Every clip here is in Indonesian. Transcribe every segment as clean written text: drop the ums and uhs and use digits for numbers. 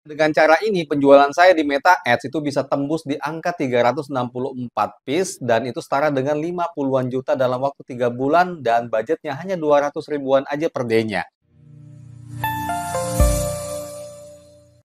Dengan cara ini, penjualan saya di Meta Ads itu bisa tembus di angka 364 piece dan itu setara dengan 50-an juta dalam waktu 3 bulan dan budgetnya hanya 200 ribuan aja per day-nya.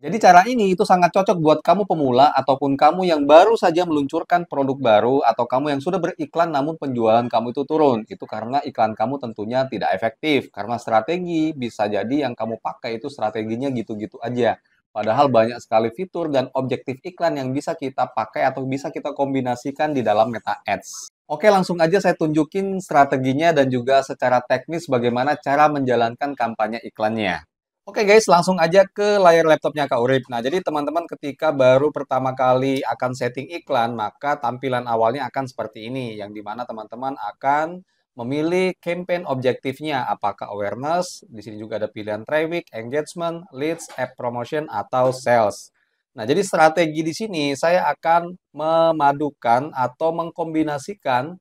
Jadi cara ini itu sangat cocok buat kamu pemula ataupun kamu yang baru saja meluncurkan produk baru atau kamu yang sudah beriklan namun penjualan kamu itu turun. Itu karena iklan kamu tentunya tidak efektif. Karena strategi bisa jadi yang kamu pakai itu strateginya gitu-gitu aja. Padahal banyak sekali fitur dan objektif iklan yang bisa kita pakai atau bisa kita kombinasikan di dalam Meta Ads. Oke, langsung aja saya tunjukin strateginya dan juga secara teknis bagaimana cara menjalankan kampanye iklannya. Oke guys, langsung aja ke layar laptopnya Kak Urip. Nah, jadi teman-teman ketika baru pertama kali akan setting iklan, maka tampilan awalnya akan seperti ini, yang dimana teman-teman akan memilih campaign objektifnya, apakah awareness, di sini juga ada pilihan traffic, engagement, leads, app promotion, atau sales. Nah, jadi strategi di sini saya akan memadukan atau mengkombinasikan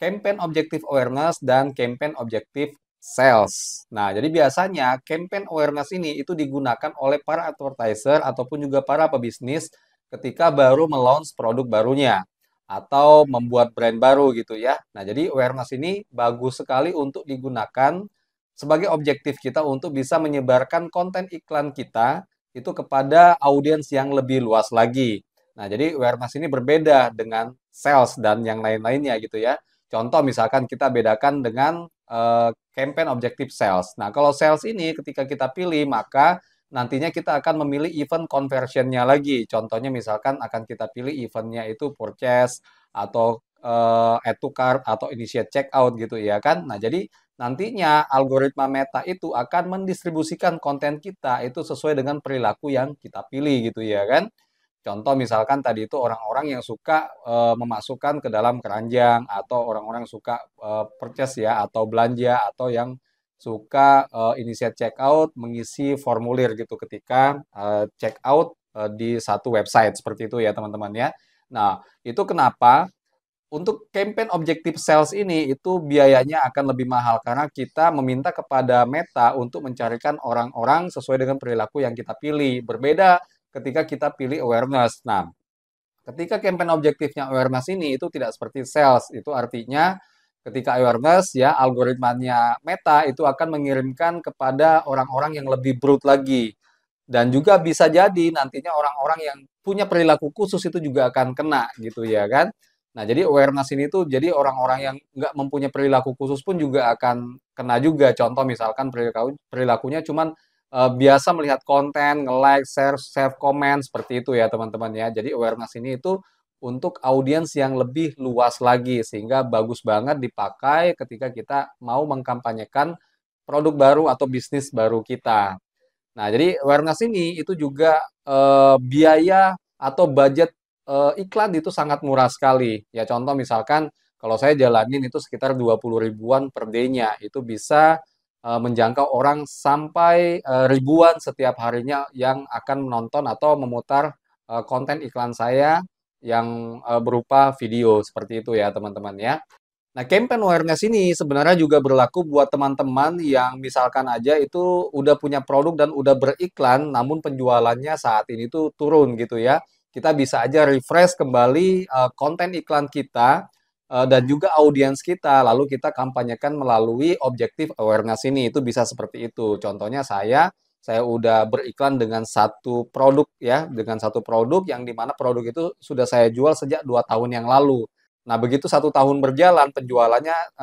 campaign objektif awareness dan campaign objektif sales. Nah, jadi biasanya campaign awareness ini itu digunakan oleh para advertiser ataupun juga para pebisnis ketika baru meluncur produk barunya atau membuat brand baru gitu ya. Nah, jadi awareness ini bagus sekali untuk digunakan sebagai objektif kita untuk bisa menyebarkan konten iklan kita itu kepada audiens yang lebih luas lagi. Nah, jadi awareness ini berbeda dengan sales dan yang lain-lainnya gitu ya. Contoh misalkan kita bedakan dengan campaign objektif sales. Nah, kalau sales ini ketika kita pilih, maka nantinya kita akan memilih event conversion-nya lagi. Contohnya misalkan akan kita pilih event-nya itu purchase atau add to cart atau initiate checkout gitu ya kan. Nah, jadi nantinya algoritma Meta itu akan mendistribusikan konten kita itu sesuai dengan perilaku yang kita pilih gitu ya kan. Contoh misalkan tadi itu orang-orang yang suka memasukkan ke dalam keranjang atau orang-orang suka purchase ya atau belanja atau yang suka initiate checkout mengisi formulir gitu ketika checkout di satu website seperti itu ya teman-teman ya. Nah, itu kenapa untuk campaign objektif sales ini itu biayanya akan lebih mahal karena kita meminta kepada Meta untuk mencarikan orang-orang sesuai dengan perilaku yang kita pilih. Berbeda ketika kita pilih awareness. Nah, ketika campaign objektifnya awareness ini itu tidak seperti sales. Itu artinya ketika awareness ya algoritmanya Meta itu akan mengirimkan kepada orang-orang yang lebih broad lagi. Dan juga bisa jadi nantinya orang-orang yang punya perilaku khusus itu juga akan kena gitu ya kan. Nah, jadi awareness ini tuh jadi orang-orang yang nggak mempunyai perilaku khusus pun juga akan kena juga. Contoh misalkan perilakunya cuman biasa melihat konten, nge-like, share, save comment seperti itu ya teman-teman ya. Jadi awareness ini itu untuk audiens yang lebih luas lagi sehingga bagus banget dipakai ketika kita mau mengkampanyekan produk baru atau bisnis baru kita. Nah, jadi awareness ini itu juga biaya atau budget iklan itu sangat murah sekali. Ya contoh misalkan kalau saya jalanin itu sekitar 20 ribuan per day-nya. Itu bisa menjangkau orang sampai ribuan setiap harinya yang akan menonton atau memutar konten iklan saya yang berupa video seperti itu ya teman-teman ya. Nah, campaign awareness ini sebenarnya juga berlaku buat teman-teman yang misalkan aja itu udah punya produk dan udah beriklan, namun penjualannya saat ini tuh turun gitu ya. Kita bisa aja refresh kembali konten iklan kita dan juga audiens kita, lalu kita kampanyekan melalui objektif awareness ini. Itu bisa seperti itu. Contohnya saya udah beriklan dengan satu produk ya, dengan satu produk yang dimana produk itu sudah saya jual sejak 2 tahun yang lalu. Nah, begitu 1 tahun berjalan, penjualannya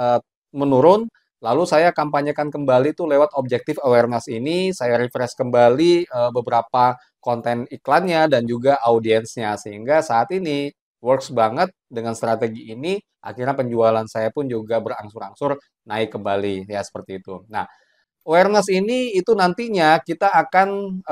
menurun, lalu saya kampanyekan kembali tuh lewat objektif awareness ini, saya refresh kembali beberapa konten iklannya dan juga audiensnya, sehingga saat ini works banget dengan strategi ini, akhirnya penjualan saya pun juga berangsur-angsur naik kembali, ya seperti itu. Nah, awareness ini itu nantinya kita akan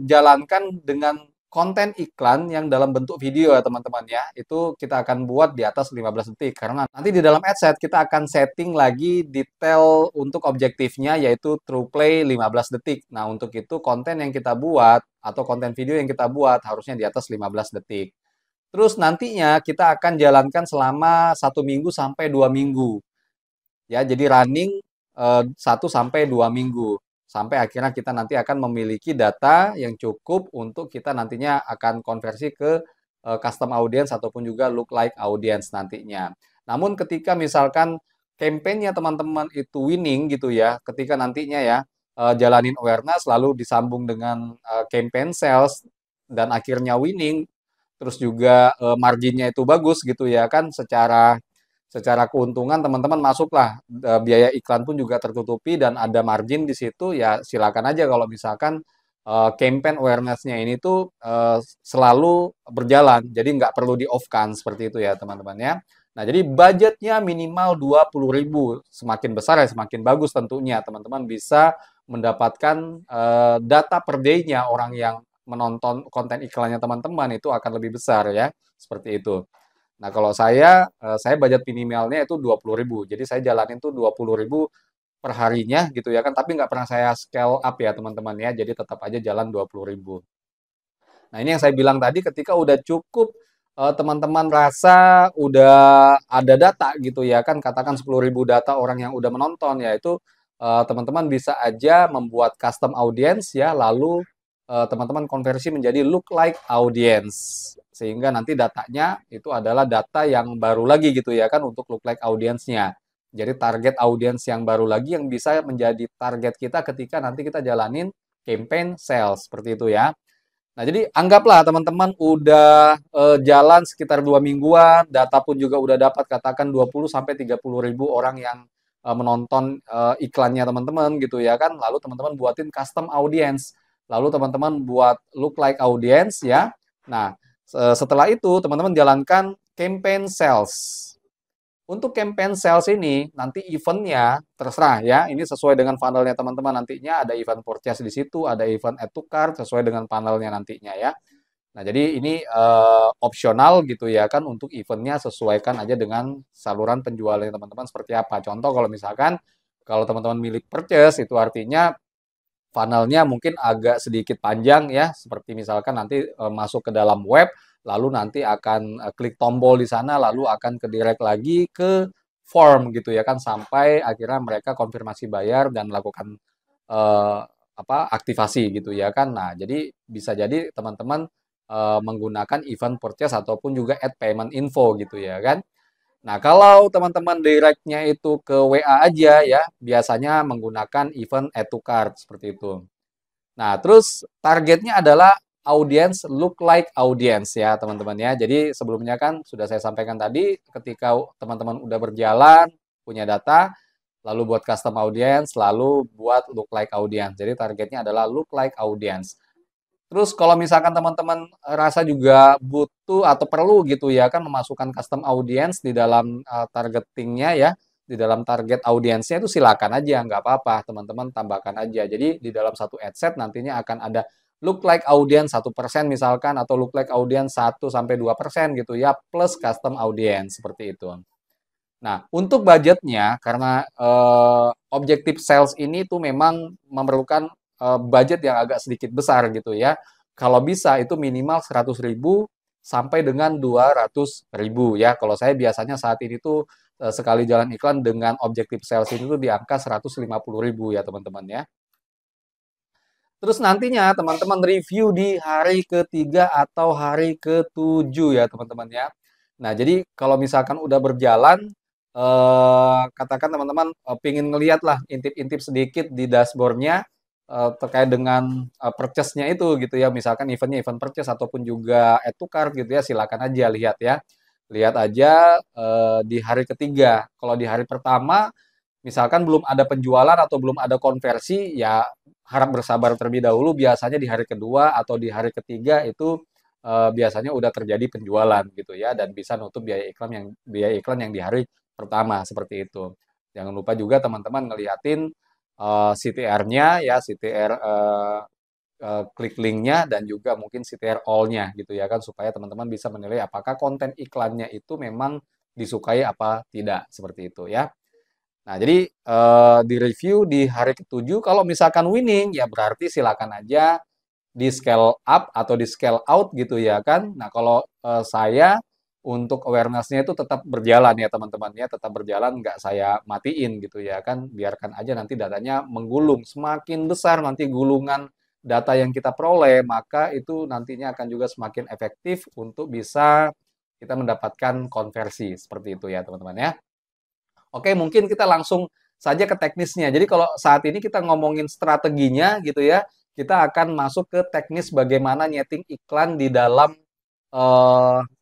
jalankan dengan konten iklan yang dalam bentuk video ya teman-teman ya. Itu kita akan buat di atas 15 detik. Karena nanti di dalam adset kita akan setting lagi detail untuk objektifnya yaitu true play 15 detik. Nah untuk itu konten yang kita buat atau konten video yang kita buat harusnya di atas 15 detik. Terus nantinya kita akan jalankan selama 1 minggu sampai 2 minggu. Ya, jadi running 1 sampai 2 minggu. sampai akhirnya kita nanti akan memiliki data yang cukup untuk kita nantinya akan konversi ke custom audience ataupun juga look like audience nantinya. Namun ketika misalkan campaign-nya teman-teman itu winning gitu ya, ketika nantinya ya jalanin awareness lalu disambung dengan campaign sales dan akhirnya winning, terus juga marginnya itu bagus gitu ya kan, secara secara keuntungan teman-teman masuklah, biaya iklan pun juga tertutupi dan ada margin di situ, ya silakan aja kalau misalkan campaign awareness-nya ini tuh selalu berjalan. Jadi nggak perlu di-off-kan seperti itu ya teman-teman ya. Nah, jadi budgetnya minimal 20.000. Semakin besar ya semakin bagus tentunya. Teman-teman bisa mendapatkan data per day-nya orang yang menonton konten iklannya teman-teman itu akan lebih besar ya. Seperti itu. Nah, kalau saya budget minimalnya itu 20.000. Jadi saya jalanin tuh 20.000 per harinya gitu ya kan, tapi nggak pernah saya scale up ya teman-teman ya. Jadi tetap aja jalan 20.000. Nah, ini yang saya bilang tadi ketika udah cukup teman-teman rasa udah ada data gitu ya kan, katakan 10.000 data orang yang udah menonton, yaitu teman-teman bisa aja membuat custom audience ya, lalu teman-teman konversi menjadi look like audience. Sehingga nanti datanya itu adalah data yang baru lagi gitu ya kan untuk look like audience-nya. Jadi target audience yang baru lagi yang bisa menjadi target kita ketika nanti kita jalanin campaign sales seperti itu ya. Nah, jadi anggaplah teman-teman udah jalan sekitar 2 mingguan, data pun juga udah dapat katakan 20 sampai 30.000 orang yang menonton iklannya teman-teman gitu ya kan. Lalu teman-teman buatin custom audience. Lalu teman-teman buat look like audience ya. Nah, setelah itu teman-teman jalankan campaign sales. Untuk campaign sales ini, nanti eventnya terserah ya. Ini sesuai dengan funnelnya teman-teman nantinya. Ada event purchase di situ, ada event add to cart sesuai dengan funnelnya nantinya ya. Nah, jadi ini opsional gitu ya kan untuk eventnya sesuaikan aja dengan saluran penjualan teman-teman seperti apa. Contoh kalau misalkan kalau teman-teman milik purchase itu artinya funnelnya mungkin agak sedikit panjang ya, seperti misalkan nanti masuk ke dalam web, lalu nanti akan klik tombol di sana, lalu akan ke direct lagi ke form gitu ya kan, sampai akhirnya mereka konfirmasi bayar dan melakukan eh, aktivasi gitu ya kan. Nah, jadi bisa jadi teman-teman menggunakan event purchase ataupun juga add payment info gitu ya kan. Nah, kalau teman-teman direct-nya itu ke WA aja ya, biasanya menggunakan event add to cart seperti itu. Nah, terus targetnya adalah audience look like audience ya, teman-teman ya. Jadi sebelumnya kan sudah saya sampaikan tadi, ketika teman-teman udah berjalan, punya data, lalu buat custom audience, lalu buat look like audience. Jadi targetnya adalah look like audience. Terus kalau misalkan teman-teman rasa juga butuh atau perlu gitu ya kan memasukkan custom audience di dalam targetingnya ya, di dalam target audiensnya itu silakan aja, nggak apa-apa, teman-teman tambahkan aja. Jadi di dalam satu ad set nantinya akan ada look like audience 1% misalkan atau look like audience 1-2% gitu ya, plus custom audience seperti itu. Nah, untuk budgetnya, karena objektif sales ini tuh memang memerlukan budget yang agak sedikit besar gitu ya. Kalau bisa itu minimal 100.000 sampai dengan 200.000 ya. Kalau saya biasanya saat ini tuh sekali jalan iklan dengan objektif sales ini tuh di angka 150.000 ya teman-teman ya. Terus nantinya teman-teman review di hari ketiga atau hari ketujuh ya teman-teman ya. Nah, jadi kalau misalkan udah berjalan, katakan teman-teman pingin ngeliat lah intip-intip sedikit di dashboardnya terkait dengan purchase-nya itu gitu ya. Misalkan eventnya event purchase ataupun juga add to cart gitu ya, silakan aja lihat ya. Lihat aja di hari ketiga. Kalau di hari pertama, misalkan belum ada penjualan atau belum ada konversi, ya harap bersabar terlebih dahulu. Biasanya di hari kedua atau di hari ketiga itu biasanya udah terjadi penjualan gitu ya dan bisa nutup biaya iklan yang di hari pertama seperti itu. Jangan lupa juga teman-teman ngeliatin CTR-nya ya, CTR klik link-nya dan juga mungkin CTR all-nya gitu ya kan supaya teman-teman bisa menilai apakah konten iklannya itu memang disukai apa tidak seperti itu ya. Nah, jadi di review di hari ketujuh, kalau misalkan winning, ya berarti silakan aja di scale up atau di scale out gitu ya kan. Nah, kalau saya untuk awareness-nya itu tetap berjalan ya teman-teman ya, tetap berjalan, nggak saya matiin gitu ya kan, biarkan aja nanti datanya menggulung, semakin besar nanti gulungan data yang kita peroleh, maka itu nantinya akan juga semakin efektif untuk bisa kita mendapatkan konversi, seperti itu ya teman-teman ya. Oke, mungkin kita langsung saja ke teknisnya. Jadi kalau saat ini kita ngomongin strateginya gitu ya, kita akan masuk ke teknis bagaimana nyeting iklan di dalam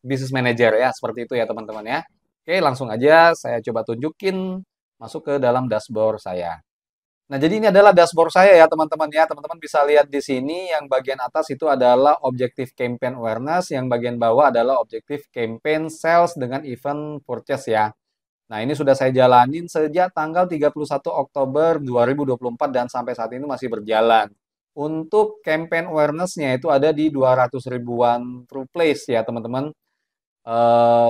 Business Manager ya, seperti itu ya teman-teman ya. Oke, langsung aja saya coba tunjukin masuk ke dalam dashboard saya. Nah, jadi ini adalah dashboard saya ya teman-teman ya. Teman-teman bisa lihat di sini yang bagian atas itu adalah objektif campaign awareness, yang bagian bawah adalah objektif campaign sales dengan event purchase ya. Nah, ini sudah saya jalanin sejak tanggal 31 Oktober 2024 dan sampai saat ini masih berjalan. Untuk campaign awareness-nya itu ada di 200 ribuan true place ya, teman-teman.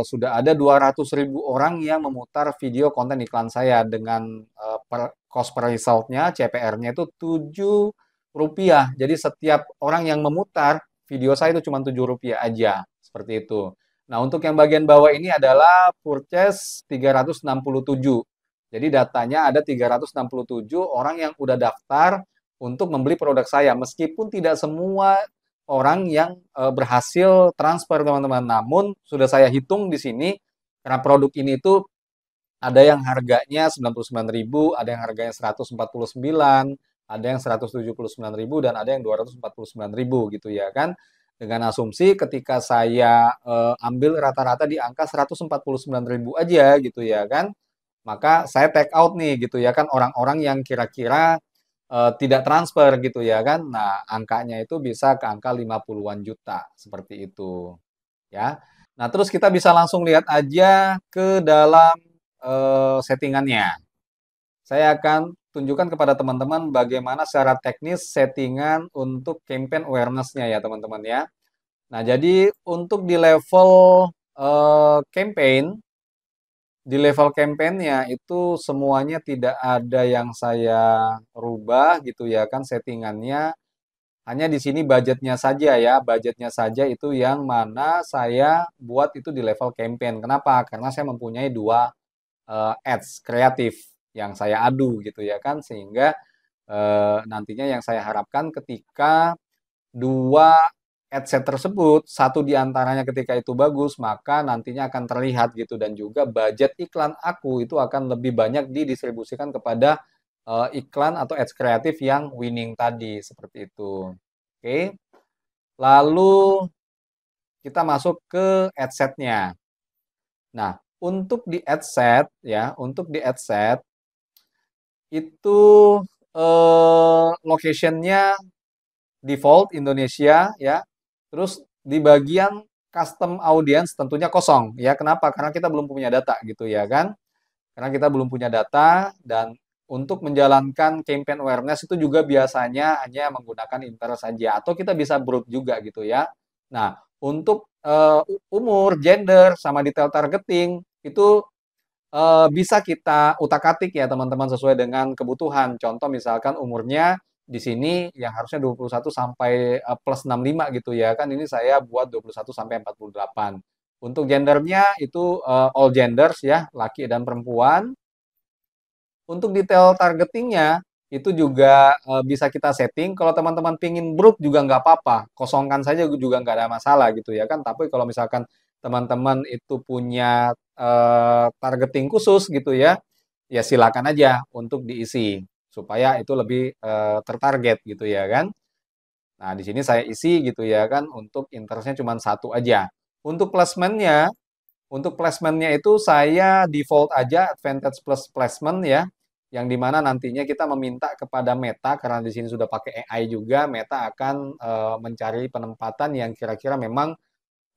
Sudah ada 200 ribu orang yang memutar video konten iklan saya dengan cost per result-nya, CPR-nya itu Rp7. Jadi setiap orang yang memutar video saya itu cuma Rp7 aja, seperti itu. Nah, untuk yang bagian bawah ini adalah purchase 367. Jadi datanya ada 367 orang yang udah daftar untuk membeli produk saya. Meskipun tidak semua orang yang berhasil transfer, teman-teman. Namun sudah saya hitung di sini karena produk ini itu ada yang harganya 99.000, ada yang harganya 149, ada yang 179.000 dan ada yang 249.000 gitu ya kan. Dengan asumsi ketika saya ambil rata-rata di angka 149.000 aja gitu ya kan. Maka saya take out nih gitu ya kan orang-orang yang kira-kira tidak transfer gitu ya kan. Nah, angkanya itu bisa ke angka 50-an juta seperti itu ya. Nah, terus kita bisa langsung lihat aja ke dalam settingannya. Saya akan tunjukkan kepada teman-teman bagaimana secara teknis settingan untuk campaign awareness-nya ya teman-teman ya. Nah, jadi untuk di level campaign, di level campaign-nya itu semuanya tidak ada yang saya rubah gitu ya kan settingannya. Hanya di sini budgetnya saja ya, budgetnya saja itu yang mana saya buat itu di level campaign. Kenapa? Karena saya mempunyai dua ads kreatif yang saya adu gitu ya kan, sehingga nantinya yang saya harapkan ketika dua adset tersebut, satu di antaranya ketika itu bagus, maka nantinya akan terlihat gitu dan juga budget iklan aku itu akan lebih banyak didistribusikan kepada iklan atau ads kreatif yang winning tadi seperti itu. Oke. Lalu kita masuk ke adset-nya. Nah, untuk di adset ya, untuk di adset itu location-nya default Indonesia ya. Terus di bagian custom audience tentunya kosong ya. Kenapa? Karena kita belum punya data gitu ya kan. Karena kita belum punya data dan untuk menjalankan campaign awareness itu juga biasanya hanya menggunakan interest saja atau kita bisa broad juga gitu ya. Nah, untuk umur, gender sama detail targeting itu bisa kita utak-atik ya teman-teman sesuai dengan kebutuhan. Contoh misalkan umurnya di sini yang harusnya 21 sampai plus 65 gitu ya kan, ini saya buat 21 sampai 48. Untuk gendernya itu all genders ya, laki dan perempuan. Untuk detail targetingnya itu juga bisa kita setting. Kalau teman-teman pingin broad juga nggak apa-apa, kosongkan saja juga nggak ada masalah gitu ya kan. Tapi kalau misalkan teman-teman itu punya targeting khusus gitu ya, ya silakan aja untuk diisi supaya itu lebih tertarget gitu ya kan. Nah, di sini saya isi gitu ya kan untuk interestnya cuma satu aja. Untuk placementnya, itu saya default aja Advantage Plus Placement ya, yang dimana nantinya kita meminta kepada Meta karena di sini sudah pakai AI juga, Meta akan mencari penempatan yang kira-kira memang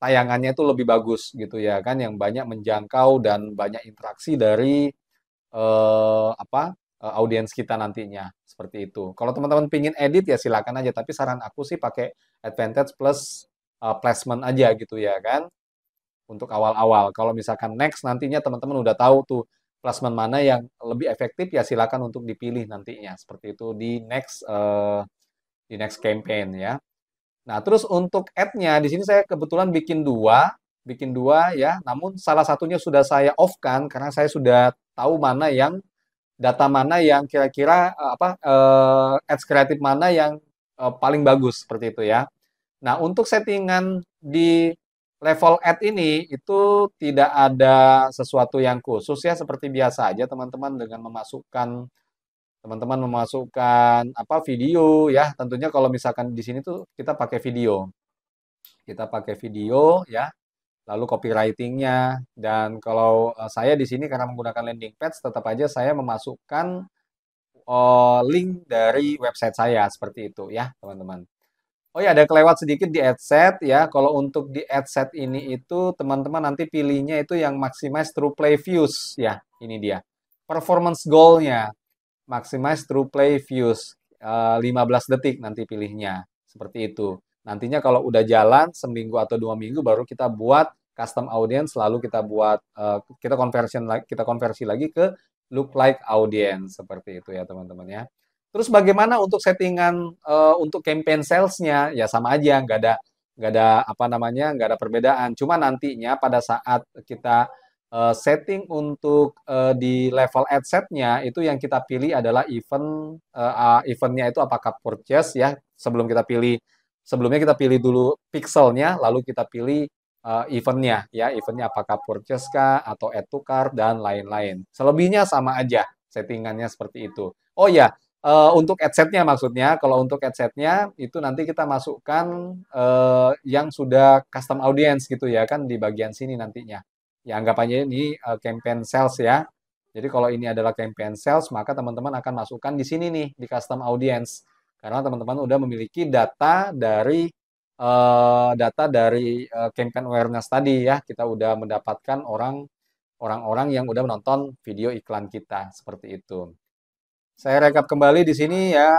tayangannya itu lebih bagus gitu ya kan, yang banyak menjangkau dan banyak interaksi dari audiens kita nantinya seperti itu. Kalau teman-teman pingin edit ya silakan aja, tapi saran aku sih pakai Advantage Plus Placement aja gitu ya kan untuk awal-awal. Kalau misalkan next nantinya teman-teman udah tahu tuh placement mana yang lebih efektif ya silakan untuk dipilih nantinya seperti itu di next campaign ya. Nah, terus untuk ad-nya di sini saya kebetulan bikin dua. bikin dua ya. Namun salah satunya sudah saya off-kan karena saya sudah tahu mana yang data mana yang kira-kira ads kreatif mana yang paling bagus seperti itu ya. Nah, untuk settingan di level ad ini itu tidak ada sesuatu yang khusus ya, seperti biasa aja teman-teman memasukkan apa video ya. Tentunya kalau misalkan di sini tuh kita pakai video. Kita pakai video ya, lalu copywritingnya dan kalau saya di sini karena menggunakan landing page tetap aja saya memasukkan link dari website saya seperti itu ya, teman-teman. Oh ya, ada kelewat sedikit di adset ya. Kalau untuk di adset ini itu teman-teman nanti pilihnya itu yang maximize true play views ya. Ini dia. Performance goal-nya maximize true play views 15 detik nanti pilihnya. Seperti itu. Nantinya kalau udah jalan seminggu atau 2 minggu baru kita buat custom audience lalu kita buat kita konversi lagi ke look like audience seperti itu ya teman-teman ya. Terus bagaimana untuk settingan untuk campaign sales-nya? Ya sama aja, nggak ada apa namanya, nggak ada perbedaan. Cuma nantinya pada saat kita setting untuk di level ad set-nya itu yang kita pilih adalah eventnya itu apakah purchase ya. Sebelumnya kita pilih dulu pixelnya, lalu kita pilih eventnya ya, eventnya apakah purchase kah atau add to cart dan lain-lain. Selebihnya sama aja settingannya seperti itu. Oh ya, untuk adset-nya maksudnya, kalau untuk adset-nya itu nanti kita masukkan yang sudah custom audience gitu ya kan di bagian sini nantinya. Ya anggap aja ini campaign sales ya. Jadi kalau ini adalah campaign sales, maka teman-teman akan masukkan di sini nih di custom audience. Karena teman-teman udah memiliki data dari campaign awareness tadi ya. Kita udah mendapatkan orang-orang yang udah menonton video iklan kita seperti itu. Saya rekap kembali di sini ya.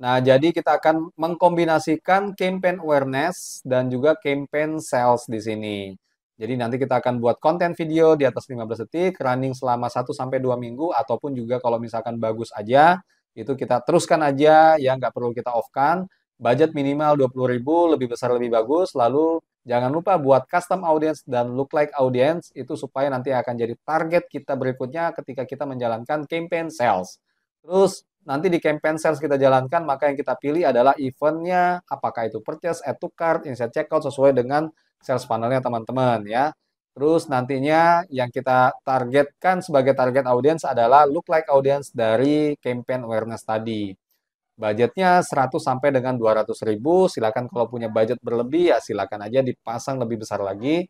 Nah, jadi kita akan mengkombinasikan campaign awareness dan juga campaign sales di sini. Jadi nanti kita akan buat konten video di atas 15 detik, running selama 1 sampai 2 minggu, ataupun juga kalau misalkan bagus aja, itu kita teruskan aja, ya nggak perlu kita off-kan. Budget minimal 20.000, lebih besar lebih bagus. Lalu jangan lupa buat custom audience dan look like audience, itu supaya nanti akan jadi target kita berikutnya ketika kita menjalankan campaign sales. Terus nanti di campaign sales kita jalankan, maka yang kita pilih adalah eventnya, apakah itu purchase, add to cart, insert checkout, sesuai dengan sales funnelnya teman-teman ya. Terus nantinya yang kita targetkan sebagai target audience adalah look like audience dari campaign awareness tadi. Budgetnya 100 sampai dengan 200.000, silakan kalau punya budget berlebih ya silakan aja dipasang lebih besar lagi.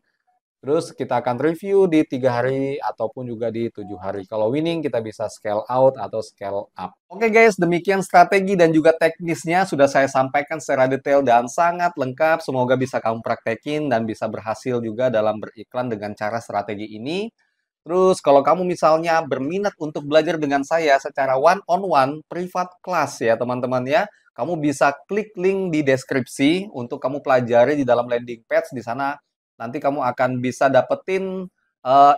Terus kita akan review di 3 hari ataupun juga di 7 hari. Kalau winning kita bisa scale out atau scale up. Oke guys, demikian strategi dan juga teknisnya sudah saya sampaikan secara detail dan sangat lengkap. Semoga bisa kamu praktekin dan bisa berhasil juga dalam beriklan dengan cara strategi ini. Terus kalau kamu misalnya berminat untuk belajar dengan saya secara one-on-one, privat class ya teman-teman ya. Kamu bisa klik link di deskripsi untuk kamu pelajari di dalam landing page. Di sana nanti kamu akan bisa dapetin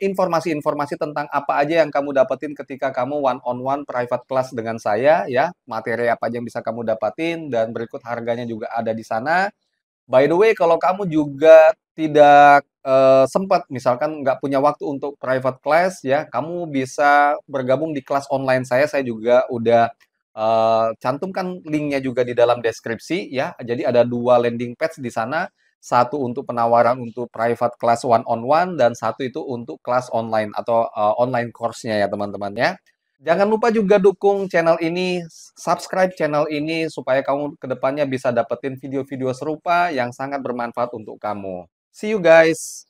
informasi-informasi tentang apa aja yang kamu dapetin ketika kamu one-on-one private class dengan saya ya. Materi apa aja yang bisa kamu dapetin dan berikut harganya juga ada di sana. By the way, kalau kamu juga tidak sempat, misalkan nggak punya waktu untuk private class ya, kamu bisa bergabung di kelas online saya. Saya juga udah cantumkan linknya juga di dalam deskripsi ya. Jadi ada 2 landing page di sana. Satu untuk penawaran untuk private class one-on-one dan satu itu untuk kelas online atau online course-nya ya teman-teman ya. Jangan lupa juga dukung channel ini, subscribe channel ini supaya kamu kedepannya bisa dapetin video-video serupa yang sangat bermanfaat untuk kamu. See you guys!